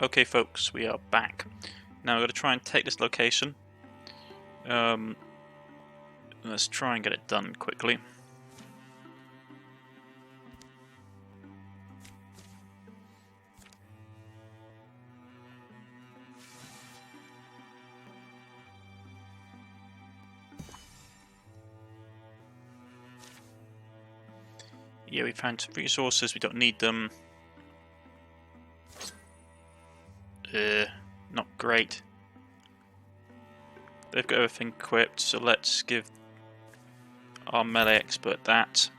Okay folks, we are back. Now we're going to try and take this location. Let's try and get it done quickly. Yeah, we found some resources, we don't need them. Not great. They've got everything equipped, so let's give our melee expert that.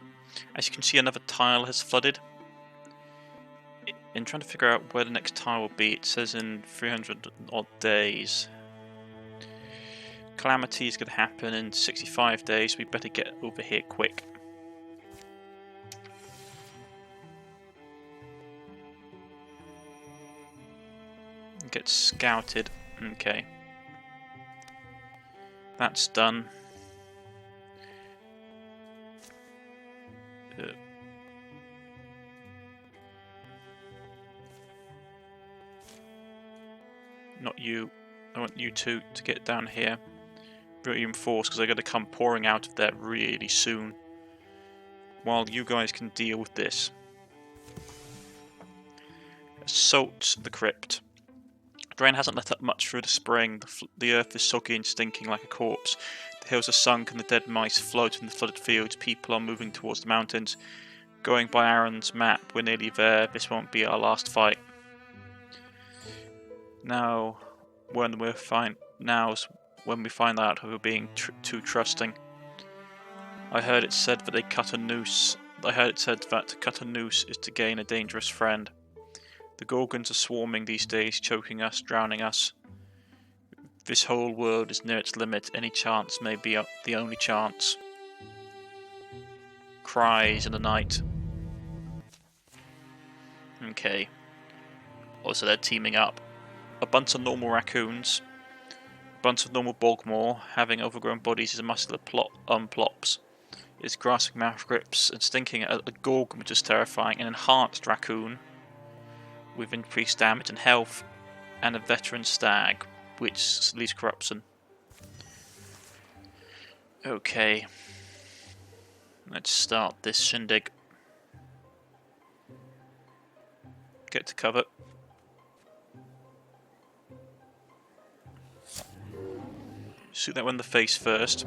As you can see, another tile has flooded. In trying to figure out where the next tile will be, it says in 300 odd days. Calamity is going to happen in 65 days, we better get over here quick. Get scouted. Okay. That's done. Not you. I want you two to get down here. Reinforced, because they're going to come pouring out of there really soon. While you guys can deal with this. Assault the crypt. Drain hasn't let up much through the spring. The earth is soggy and stinking like a corpse. The hills are sunk and the dead mice float in the flooded fields. People are moving towards the mountains. Going by Aaron's map, we're nearly there. This won't be our last fight. Now's when we find out we're being too trusting. I heard it said that they cut a noose. I heard it said that to cut a noose is to gain a dangerous friend. The Gorgons are swarming these days, choking us, drowning us. This whole world is near its limit. Any chance may be the only chance. Cries in the night. Okay. Also, they're teaming up. A bunch of normal raccoons. A bunch of normal bogmore. Having overgrown bodies is a muscular plops. It's grasping mouth grips and stinking at a gorgon, which is terrifying. An enhanced raccoon with increased damage and health, and a veteran stag, which leaves corruption. Okay, let's start this shindig. Get to cover. Shoot that one in the face first.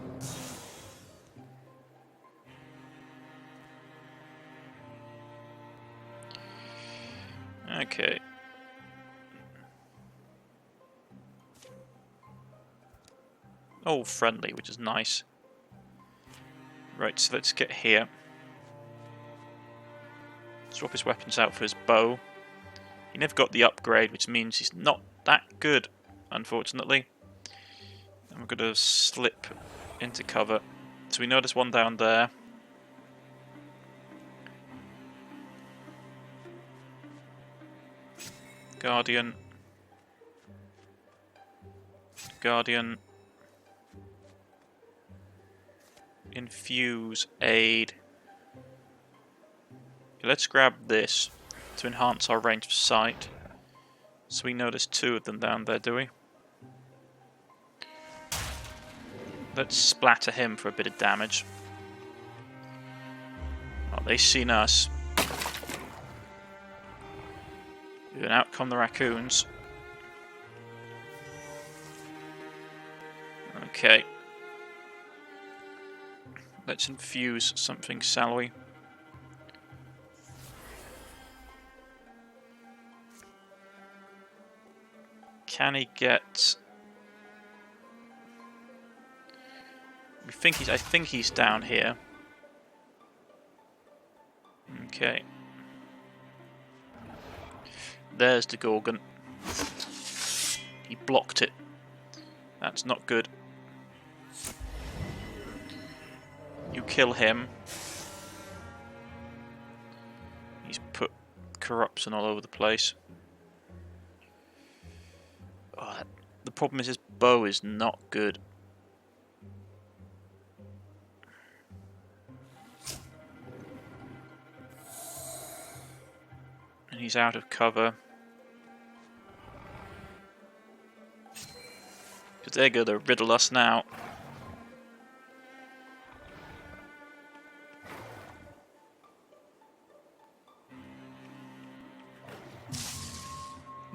Okay. Oh, friendly, which is nice. Right, so let's get here. Swap his weapons out for his bow. He never got the upgrade, which means he's not that good, unfortunately. And we're going to slip into cover. So we know there's one down there. Guardian. Guardian. Infuse aid. Okay, let's grab this to enhance our range of sight. So we know there's two of them down there, do we? Let's splatter him for a bit of damage. Oh, they've seen us. And out come the raccoons. Okay. Let's infuse something sallowy. Can he get... I think he's down here. Okay. There's the Gorgon. He blocked it. That's not good. You kill him. He's put corruption all over the place. Oh, the problem is his bow is not good. And he's out of cover. Because they're going to riddle us now.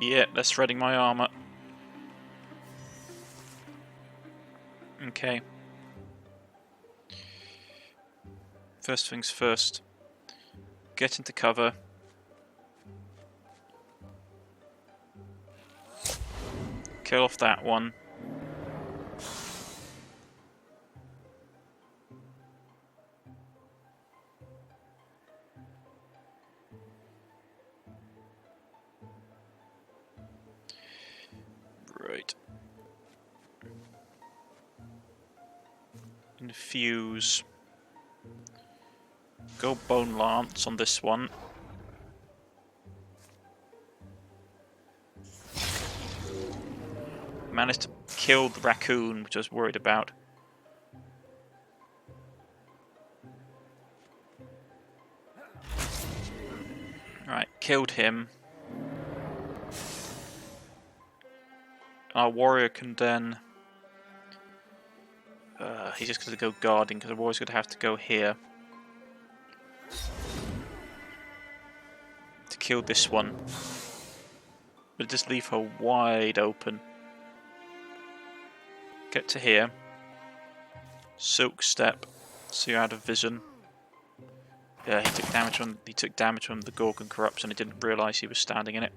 Yeah, they're shredding my armor. Okay. First things first. Get into cover. Kill off that one. Right. Infuse. Go Bone Lance on this one. Managed to kill the raccoon, which I was worried about. Right, killed him. Our warrior can then... he's just going to go guarding, because the warrior's going to have to go here. To kill this one. But just leave her wide open. Get to here. Silk step, so you're out of vision. Yeah, he took damage from the Gorgon corruption. He didn't realise he was standing in it.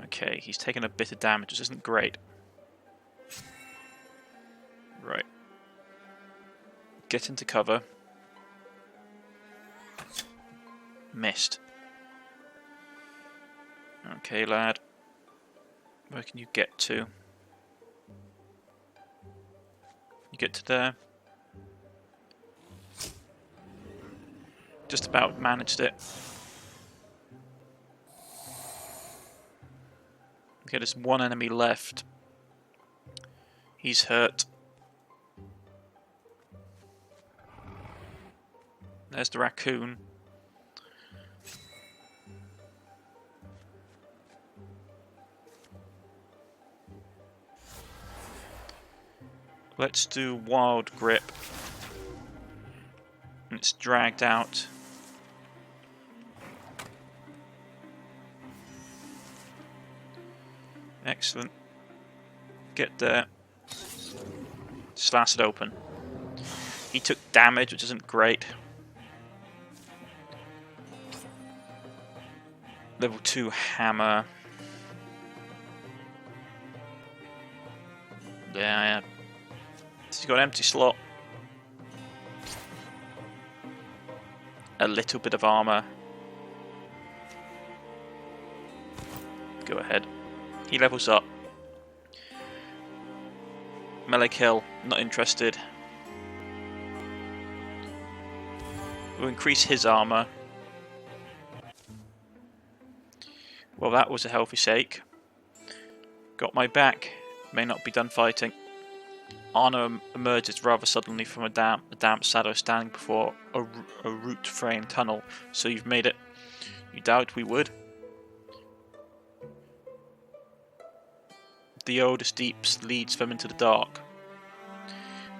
Okay, he's taken a bit of damage, which isn't great. Right. Get into cover. Missed. Okay, lad. Where can you get to? You get to there. Just about managed it. Okay, there's one enemy left. He's hurt. There's the raccoon. Let's do wild grip. It's dragged out. Excellent. Get there. Slash it open. He took damage, which isn't great. Level 2 hammer. Yeah. He's got an empty slot. A little bit of armor. Go ahead. He levels up. Melee kill, not interested. We'll increase his armor. Well, that was a healthy shake. Got my back. May not be done fighting. Arno emerges rather suddenly from a damp shadow standing before a root frame tunnel. So you've made it. You doubt we would? The oldest deeps leads them into the dark.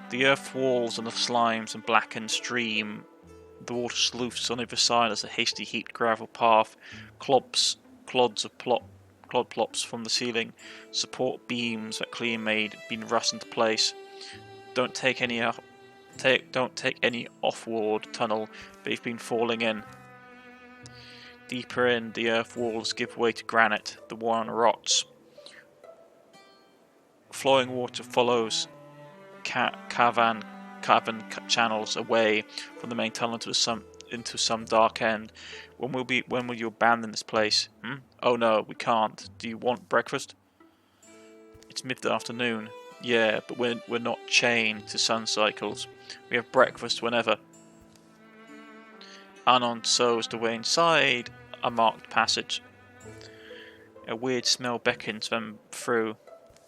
The earth walls and the slimes and blackened stream. The water sloofs on either side as a hasty heaped gravel path. Clods plops from the ceiling. Support beams that clean made been rushed into place. Don't take any off-ward tunnel they've been falling in. Deeper in, the earth walls give way to granite. The one rots. Flowing water follows cavern channels away from the main tunnel into some dark end. When will you abandon this place? Oh no, we can't. Do you want breakfast? It's mid-afternoon. Yeah, but we're not chained to sun cycles. We have breakfast whenever. Anon sows the way inside a marked passage. A weird smell beckons them through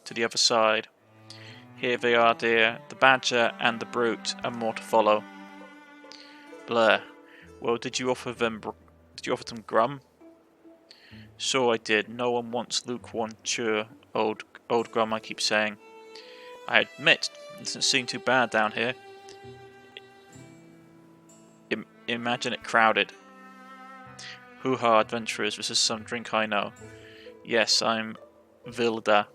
to the other side. Here they are, dear. The badger and the brute, and more to follow. Blair. Well, did you offer them grum? Sure I did. No one wants lukewarm cheer, old grum I keep saying. I admit, it doesn't seem too bad down here. Imagine it crowded. Hoo-ha, adventurers, this is some drink I know. Yes, I'm Wilder.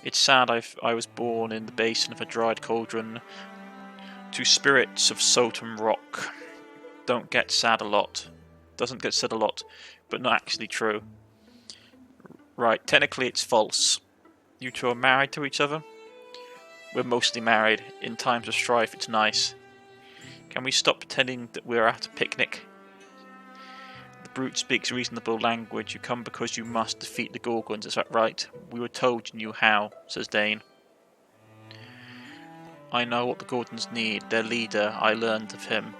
It's sad I was born in the basin of a dried cauldron to spirits of salt and rock. Doesn't get said a lot, but not actually true. Right, technically it's false. You two are married to each other? We're mostly married. In times of strife, it's nice. Can we stop pretending that we're at a picnic? The brute speaks reasonable language. You come because you must defeat the Gorgons, is that right? We were told you knew how, says Dane. I know what the Gorgons need. Their leader, I learned of him.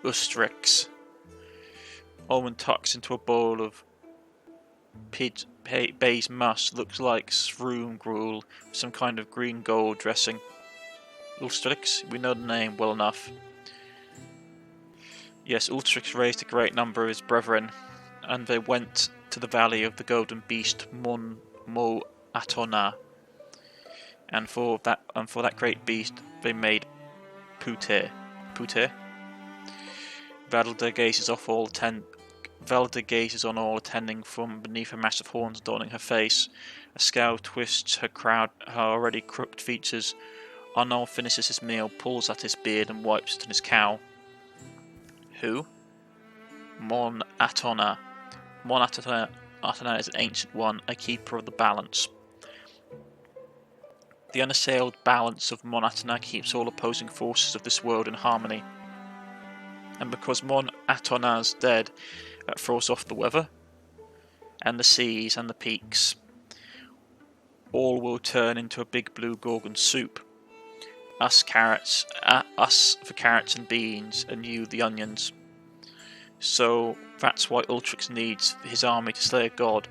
Ustrix. Owen tucks into a bowl of Bay's must. Looks like shroom gruel, some kind of green gold dressing. Ulstrix, we know the name well enough. Yes, Ulstrix raised a great number of his brethren, and they went to the valley of the golden beast Mo Atona. And for that great beast they made Putir. Valda gazes on all attending from beneath a mass of horns adorning her face. A scowl twists her already crooked features. Arnold finishes his meal, pulls at his beard and wipes it on his cowl. Who? Mon Atona. Mon Atona is an ancient one, a keeper of the balance. The unassailed balance of Mon Atona keeps all opposing forces of this world in harmony. And because Mon Atona's dead, that throws off the weather, and the seas, and the peaks. All will turn into a big blue Gorgon soup. Us for carrots and beans, and you the onions. So that's why Ultrix needs his army to slay a god.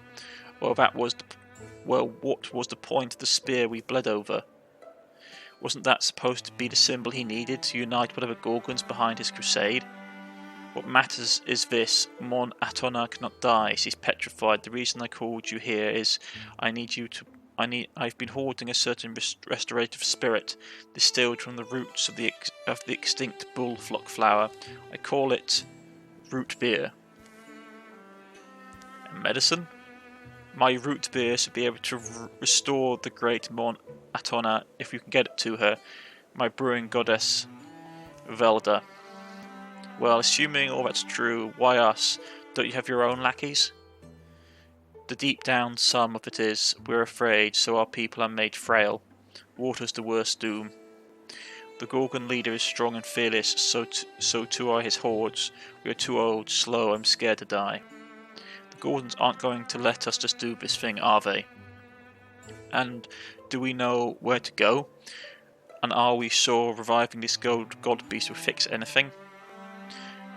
What was the point of the spear we bled over? Wasn't that supposed to be the symbol he needed to unite whatever Gorgons behind his crusade? What matters is this: Mon Atona cannot die. She's petrified. The reason I called you here is I've been hoarding a certain restorative spirit distilled from the roots of the extinct bullflock flower. I call it root beer. And medicine? My root beer should be able to restore the great Mon Atona if you can get it to her, my brewing goddess Velda. Well, assuming all that's true, why us? Don't you have your own lackeys? The deep down sum of it is, we're afraid, so our people are made frail. Water's the worst doom. The Gorgon leader is strong and fearless, so too are his hordes. We are too old, slow, I'm scared to die. The Gorgons aren't going to let us just do this thing, are they? And do we know where to go? And are we sure reviving this god beast will fix anything?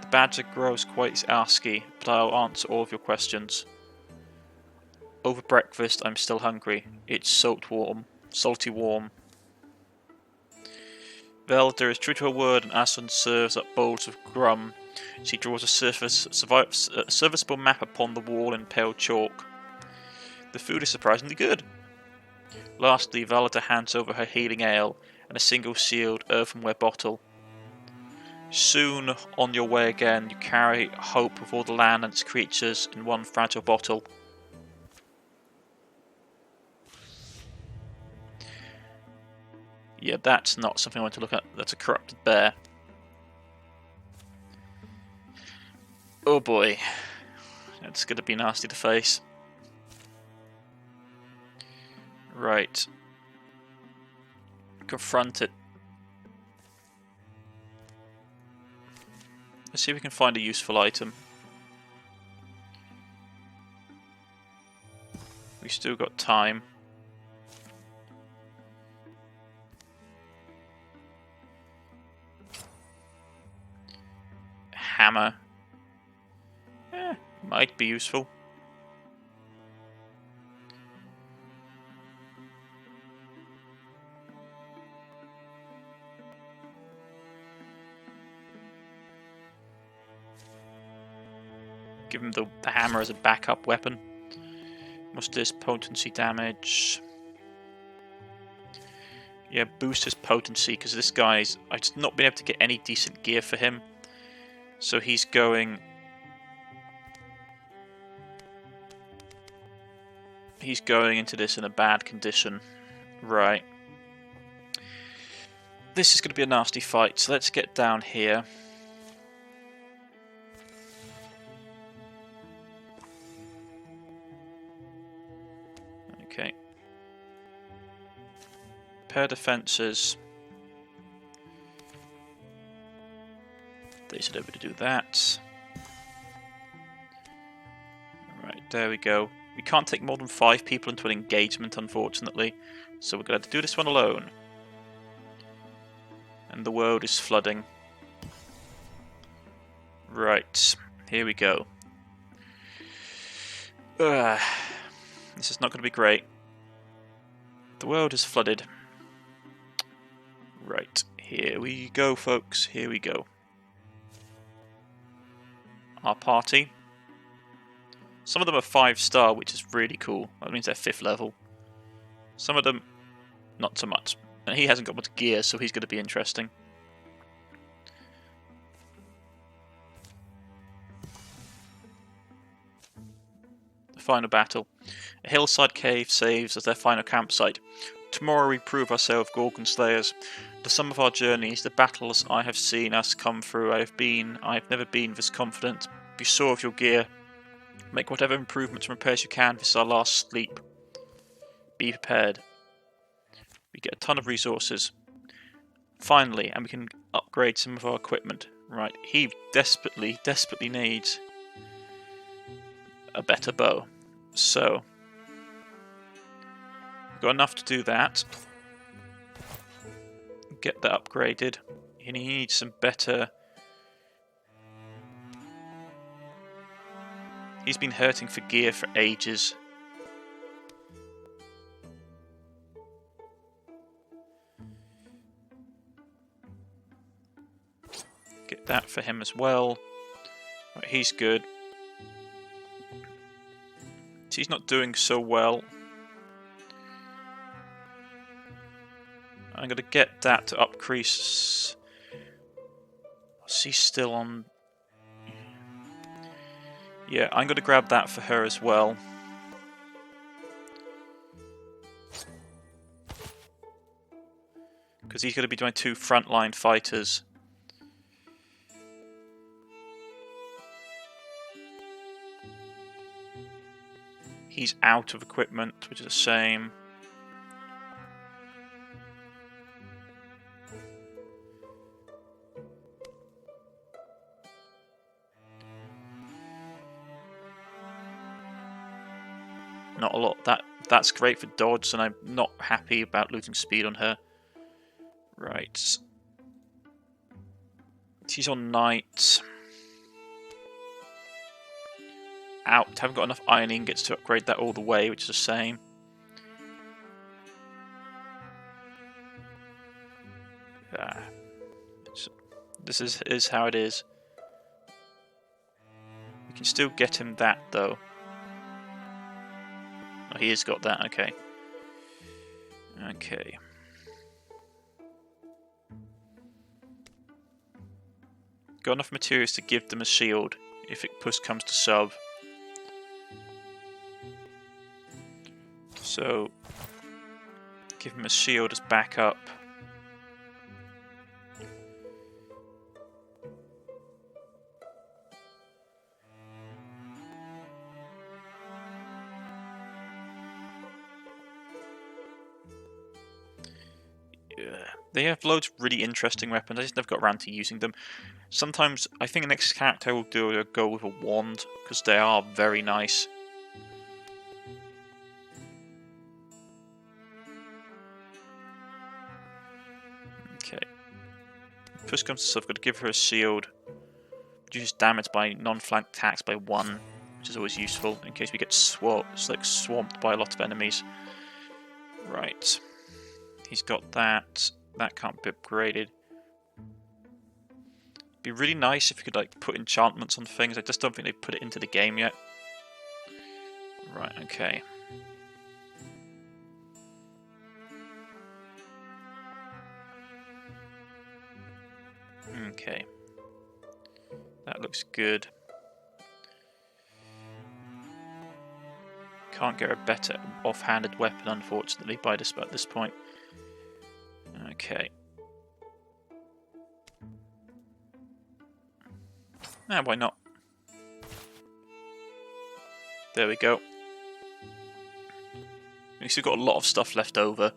The badger grows quite arsky, but I'll answer all of your questions. Over breakfast, I'm still hungry. It's salty warm. Velda is true to her word, and Aslan serves up bowls of grum. She draws a serviceable map upon the wall in pale chalk. The food is surprisingly good. Lastly, Velda hands over her healing ale and a single sealed earthenware bottle. Soon on your way again, you carry hope of all the land and its creatures in one fragile bottle. Yeah, that's not something I want to look at. That's a corrupted bear. Oh boy. That's going to be nasty to face. Right. Confront it. Let's see if we can find a useful item. We still got time. Hammer. Might be useful. Give him the hammer as a backup weapon. What's this? Potency damage. Yeah, boost his potency, because this guy's... I've just not been able to get any decent gear for him. So he's going... He's going into this in a bad condition. Right. This is going to be a nasty fight, so let's get down here. Okay. Pair defences. They said over to do that. Right, there we go. We can't take more than 5 people into an engagement, unfortunately, so we're going to have to do this one alone. And the world is flooding. Right, here we go. This is not going to be great. The world is flooded. Right, here we go, folks, here we go. Our party. Some of them are 5-star, which is really cool. That means they're 5th level. Some of them, not so much. And he hasn't got much gear, so he's going to be interesting. The final battle. A hillside cave saves as their final campsite. Tomorrow we prove ourselves Gorgon Slayers. The sum of our journeys, the battles I have seen us come through, I have never been this confident. Be sure of your gear. Make whatever improvements and repairs you can. This is our last sleep. Be prepared. We get a ton of resources. Finally, and we can upgrade some of our equipment. Right, he desperately needs a better bow. So, we've got enough to do that. Get that upgraded. And he needs some better... He's been hurting for gear for ages. Get that for him as well. Right, he's good. He's not doing so well. I'm going to get that to increase. She's still on... Yeah, I'm going to grab that for her as well. Because he's going to be doing 2 frontline fighters. He's out of equipment, which is a shame. Not a lot. That's great for dodge, and I'm not happy about losing speed on her. Right. She's on knight. Out. Haven't got enough iron ingots to upgrade that all the way, which is a shame. This is how it is. We can still get him that, though. Oh, he has got that, okay. Okay. Got enough materials to give them a shield, if it push comes to shove. So, give him a shield as backup. They have loads of really interesting weapons. I just never got around to using them. Sometimes I think the next character I will do is go with a wand, because they are very nice. Okay. First comes to stuff, I've got to give her a shield. Reduces damage by non-flank attacks by 1, which is always useful in case we get swamped by a lot of enemies. Right. He's got that. That can't be upgraded. It'd be really nice if you could like put enchantments on things. I just don't think they've put it into the game yet. Right, okay. Okay. That looks good. Can't get a better off-handed weapon, unfortunately, at this point. Okay. Why not? There we go. We've still got a lot of stuff left over.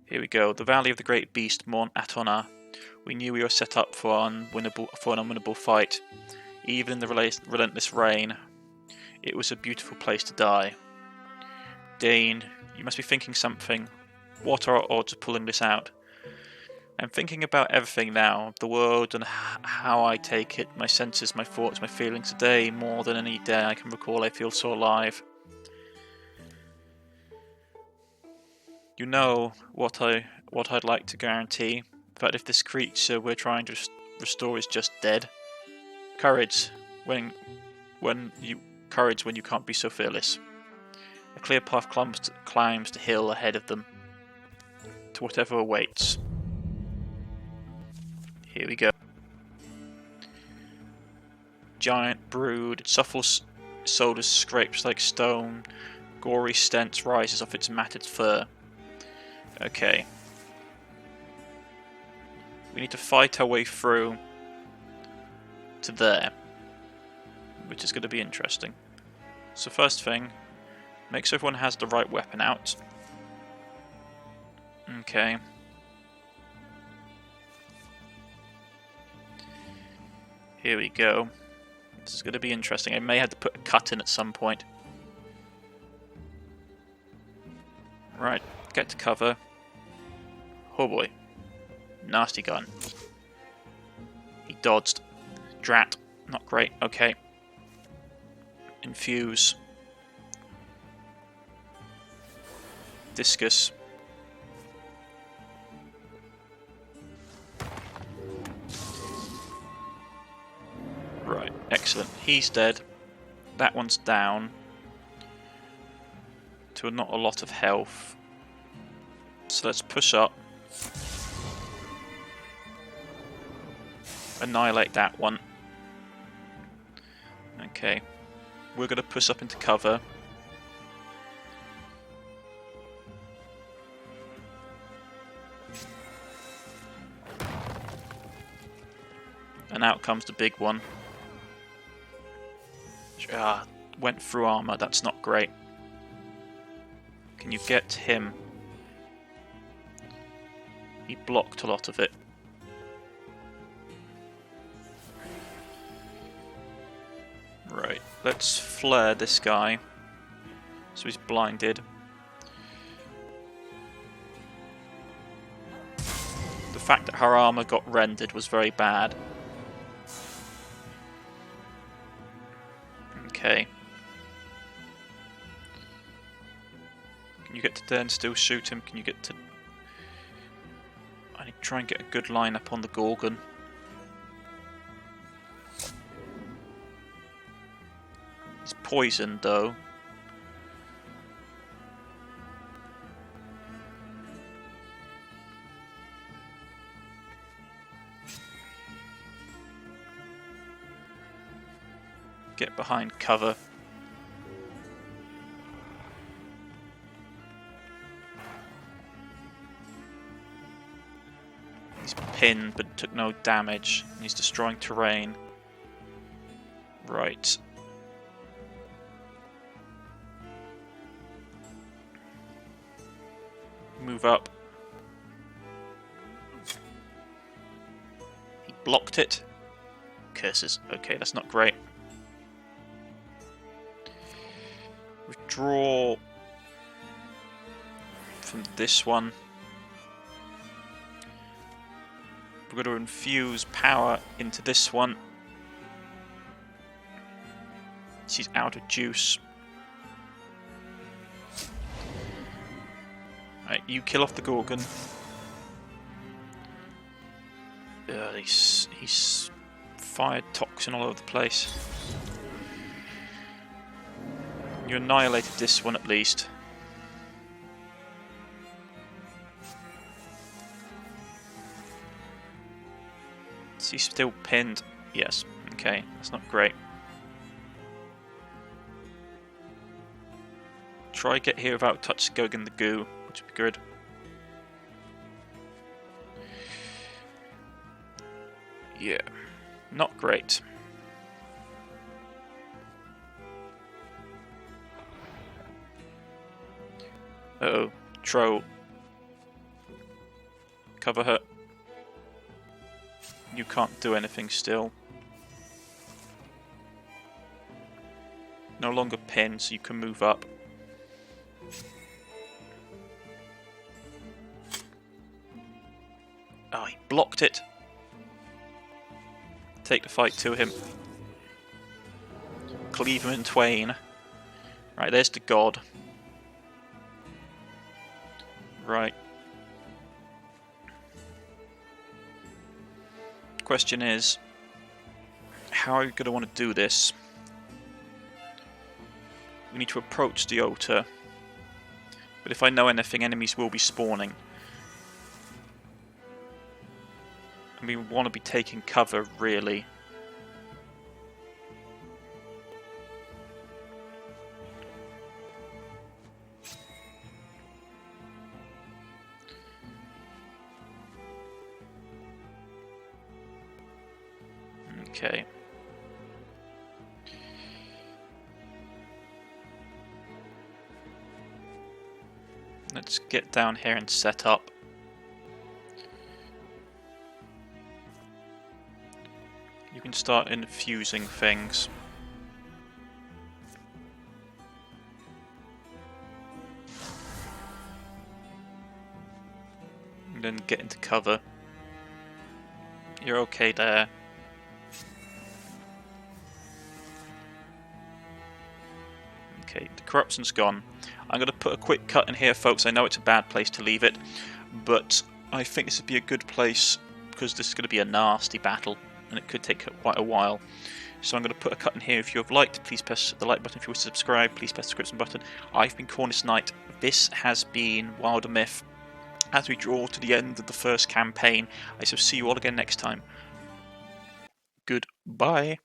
Here we go. The Valley of the Great Beast, Mont Atona. We knew we were set up for an unwinnable fight. Even in the relentless rain, it was a beautiful place to die. Dane, you must be thinking something. What are our odds of pulling this out? I'm thinking about everything now, the world and how I take it, my senses, my thoughts, my feelings. Today, more than any day I can recall, I feel so alive. You know what I'd like to guarantee, that if this creature we're trying to restore is just dead. Courage when you can't be so fearless. A clear path climbs the hill ahead of them, to whatever awaits. Here we go. Giant brood, its supple shoulders scrapes like stone, gory stench rises off its matted fur. Okay. We need to fight our way through to there, which is going to be interesting. So first thing, make sure everyone has the right weapon out. Okay. Here we go. This is going to be interesting. I may have to put a cut in at some point. Right, get to cover. Oh boy. Nasty gun. He dodged. Drat. Not great. Okay. Infuse. Discus. Right, excellent. He's dead. That one's down. To not a lot of health. So let's push up. Annihilate that one. Okay. We're going to push up into cover. And out comes the big one. Went through armor, that's not great. Can you get him? He blocked a lot of it. Right, let's flare this guy. So he's blinded. The fact that her armor got rendered was very bad. Okay. Can you get to there and still shoot him? Can you get to... I need to try and get a good line up on the Gorgon. He's poisoned though. Get behind cover. He's pinned but took no damage. And he's destroying terrain. Right. Move up. He blocked it. Curses. Okay, that's not great. Withdraw from this one. We're going to infuse power into this one. She's out of juice. Right, you kill off the Gorgon. He's fired toxin all over the place. You annihilated this one at least. Is he still pinned? Yes. Okay, that's not great. Try get here without touch going in the goo, which would be good. Yeah, not great. Uh-oh, troll. Cover her. You can't do anything still. No longer pinned, so you can move up. Oh, he blocked it. Take the fight to him. Cleave him in twain. Right, there's the god. Right. Question is, how are you going to want to do this? We need to approach the altar. But if I know anything, enemies will be spawning. And we want to be taking cover, really. Okay. Let's get down here and set up. You can start infusing things. And then get into cover. You're okay there. Okay, the corruption's gone. I'm going to put a quick cut in here, folks. I know it's a bad place to leave it, but I think this would be a good place because this is going to be a nasty battle and it could take quite a while. So I'm going to put a cut in here. If you have liked, please press the like button. If you wish to subscribe, please press the subscription button. I've been Cornish-knight. This has been WilderMyth. As we draw to the end of the first campaign, I shall see you all again next time. Goodbye.